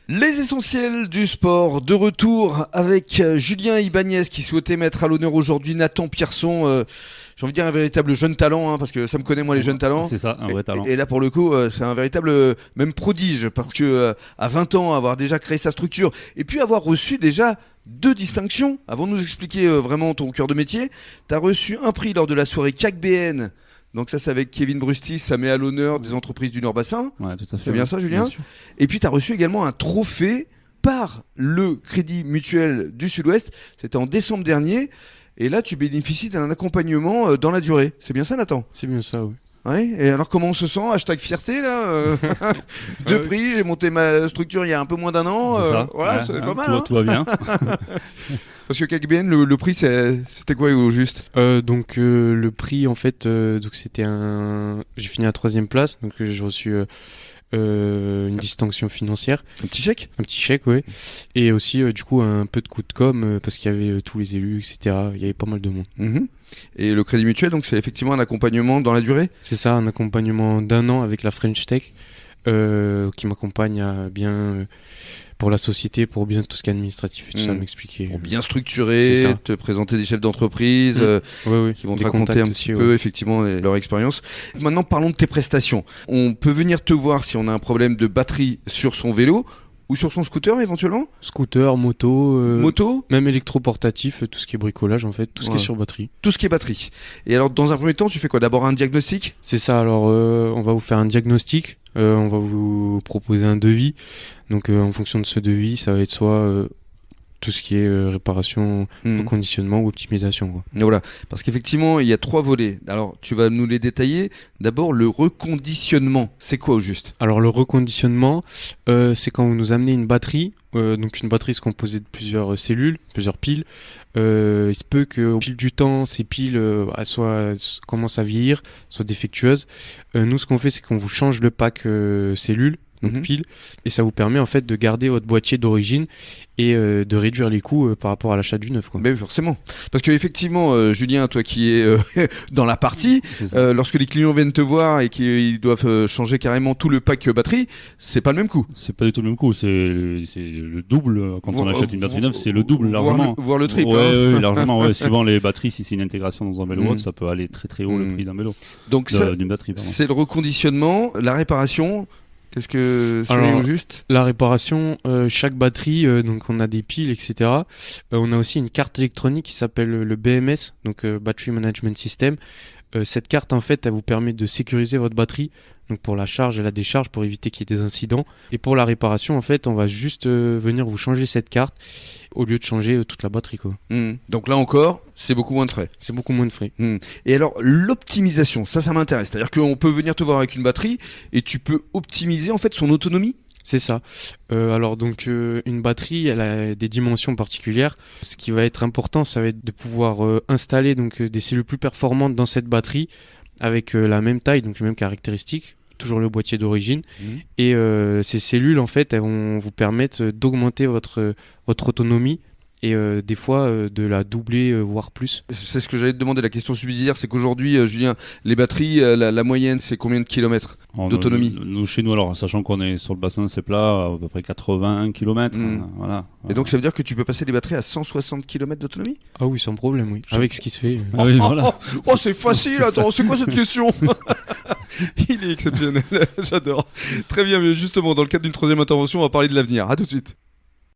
Les essentiels du sport, de retour avec Julien Ibanez qui souhaitait mettre à l'honneur aujourd'hui Nathan Pierson, j'ai envie de dire un véritable jeune talent, parce que ça me connaît moi les jeunes talents. C'est ça, un vrai talent. Et là pour le coup, c'est un véritable même prodige parce que à 20 ans, avoir déjà créé sa structure et puis avoir reçu déjà 2 distinctions. Avant de nous expliquer vraiment ton cœur de métier, tu as reçu un prix lors de la soirée CAC-BN. Donc ça c'est avec Kevin Brustis, ça met à l'honneur des entreprises du Nord-Bassin. Ouais, tout à fait. C'est bien ça Julien ? Bien sûr. Et puis tu as reçu également un trophée par le Crédit Mutuel du Sud-Ouest. C'était en décembre dernier. Et là tu bénéficies d'un accompagnement dans la durée. C'est bien ça Nathan ? C'est bien ça, oui. Ouais. Et alors comment on se sent ? Hashtag fierté là. 2 prix, j'ai monté ma structure il y a un peu moins d'1 an. C'est ça. Voilà, Ouais, c'est hein, pas mal. tout va bien. Parce que CAC-BN, le prix c'était quoi au juste ? Donc le prix en fait, donc c'était j'ai fini à 3e place, donc j'ai reçu une distinction financière, Un petit chèque ? un petit chèque, ouais, et aussi du coup un peu de coup de com parce qu'il y avait tous les élus, etc. Il y avait pas mal de monde. Mhm. Et le Crédit Mutuel, donc c'est effectivement un accompagnement dans la durée ? C'est ça, un accompagnement d'1 an avec la French Tech qui m'accompagne à bien pour la société, pour bien tout ce qui est administratif et tout ça, m'expliquer. Pour bien C'est structurer, ça. te présenter des chefs d'entreprise Ouais, qui vont te des raconter contacts un aussi, petit ouais. peu effectivement leur expérience. Maintenant parlons de tes prestations. On peut venir te voir si on a un problème de batterie sur son vélo ou sur son scooter éventuellement ? Scooter, moto, Moto ? même électroportatif, tout ce qui est bricolage en fait, tout ce qui Ouais. est sur batterie. Tout ce qui est batterie. Et alors dans un premier temps tu fais quoi ? D'abord un diagnostic ? C'est ça, alors on va vous faire un diagnostic, on va vous proposer un devis. Donc en fonction de ce devis, ça va être soit tout ce qui est réparation, reconditionnement ou optimisation, quoi. Et voilà, parce qu'effectivement il y a 3 volets. Alors tu vas nous les détailler. D'abord le reconditionnement, c'est quoi au juste ? Alors le reconditionnement, c'est quand vous nous amenez une batterie. Donc une batterie se composée de plusieurs cellules, plusieurs piles. Il se peut qu'au fil du temps, ces piles commencent à vieillir, soient défectueuses. Nous, ce qu'on fait, c'est qu'on vous change le pack cellules, donc piles, et ça vous permet en fait de garder votre boîtier d'origine et de réduire les coûts par rapport à l'achat du neuf, quoi. Mais forcément, parce que effectivement, Julien, toi qui es dans la partie, lorsque les clients viennent te voir et qu'ils doivent changer carrément tout le pack batterie, c'est pas le même coût. C'est pas du tout le même coup, c'est le double. Quand on achète une batterie neuve, c'est le double largement. Voire le triple. Ouais, largement. Ouais. Suivant les batteries, si c'est une intégration dans un vélo, ça peut aller très très haut le prix d'un vélo. Donc ça, d'une batterie. Pardon. c'est le reconditionnement, la réparation. Qu'est-ce que c'est Alors, au juste ? La réparation, chaque batterie, donc on a des piles, etc. On a aussi une carte électronique qui s'appelle le BMS, donc Battery Management System. Cette carte, en fait, elle vous permet de sécuriser votre batterie, donc pour la charge et la décharge, pour éviter qu'il y ait des incidents. Et pour la réparation, en fait, on va juste venir vous changer cette carte au lieu de changer toute la batterie, quoi. Donc là encore, c'est beaucoup moins de frais. C'est beaucoup moins de frais. Et alors, l'optimisation, ça m'intéresse. C'est-à-dire qu'on peut venir te voir avec une batterie et tu peux optimiser en fait son autonomie ? C'est ça. Alors donc une batterie, elle a des dimensions particulières. Ce qui va être important, ça va être de pouvoir installer donc des cellules plus performantes dans cette batterie avec la même taille, donc les mêmes caractéristiques, toujours le boîtier d'origine. Et ces cellules en fait, elles vont vous permettre d'augmenter votre autonomie. Et des fois de la doubler voire plus. C'est ce que j'allais te demander, la question subsidiaire, c'est qu'aujourd'hui, Julien, les batteries, la moyenne, c'est combien de kilomètres d'autonomie ? Nous, chez nous, alors, sachant qu'on est sur le bassin, c'est plat, à peu près 80 km. Voilà. Et donc ça veut dire que tu peux passer des batteries à 160 km d'autonomie ? Ah oui, sans problème, oui. Avec ce qui se fait. Oui, voilà. Oh, c'est facile, attends, c'est quoi cette question ? Il est exceptionnel, j'adore. Très bien, mais justement, dans le cadre d'une 3e intervention, on va parler de l'avenir. À tout de suite.